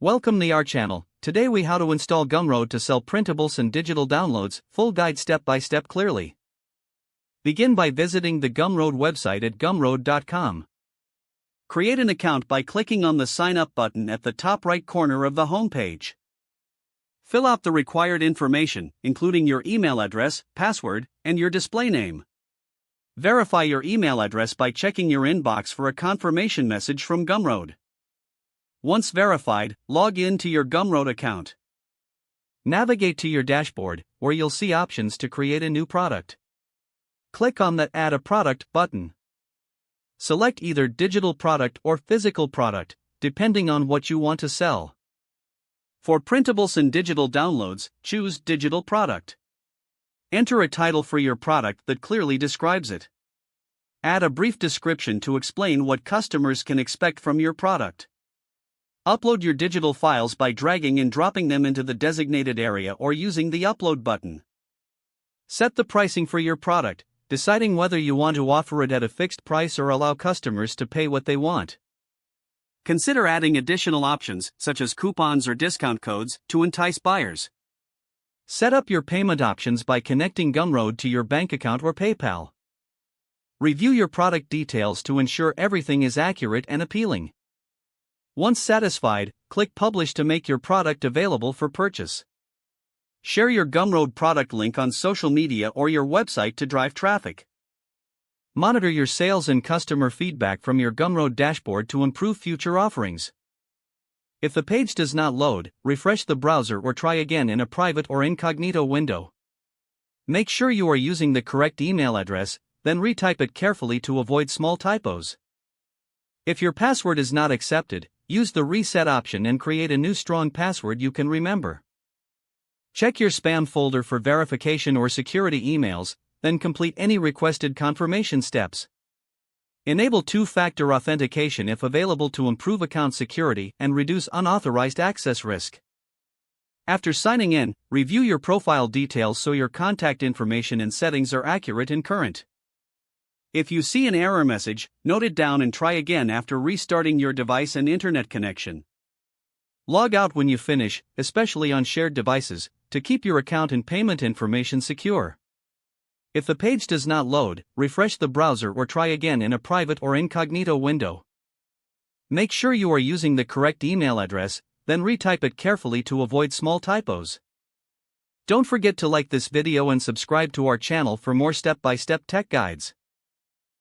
Welcome to our channel. Today we how to install Gumroad to sell printables and digital downloads, full guide step by step clearly. Begin by visiting the Gumroad website at gumroad.com. Create an account by clicking on the sign up button at the top right corner of the homepage. Fill out the required information, including your email address, password, and your display name. Verify your email address by checking your inbox for a confirmation message from Gumroad. Once verified, log in to your Gumroad account. Navigate to your dashboard, where you'll see options to create a new product. Click on the Add a Product button. Select either digital product or physical product, depending on what you want to sell. For printables and digital downloads, choose Digital Product. Enter a title for your product that clearly describes it. Add a brief description to explain what customers can expect from your product. Upload your digital files by dragging and dropping them into the designated area or using the Upload button. Set the pricing for your product, deciding whether you want to offer it at a fixed price or allow customers to pay what they want. Consider adding additional options, such as coupons or discount codes, to entice buyers. Set up your payment options by connecting Gumroad to your bank account or PayPal. Review your product details to ensure everything is accurate and appealing. Once satisfied, click Publish to make your product available for purchase. Share your Gumroad product link on social media or your website to drive traffic. Monitor your sales and customer feedback from your Gumroad dashboard to improve future offerings. If the page does not load, refresh the browser or try again in a private or incognito window. Make sure you are using the correct email address, then retype it carefully to avoid small typos. If your password is not accepted, use the reset option and create a new strong password you can remember. Check your spam folder for verification or security emails, then complete any requested confirmation steps. Enable two-factor authentication if available to improve account security and reduce unauthorized access risk. After signing in, review your profile details so your contact information and settings are accurate and current. If you see an error message, note it down and try again after restarting your device and internet connection. Log out when you finish, especially on shared devices, to keep your account and payment information secure. If the page does not load, refresh the browser or try again in a private or incognito window. Make sure you are using the correct email address, then retype it carefully to avoid small typos. Don't forget to like this video and subscribe to our channel for more step-by-step tech guides.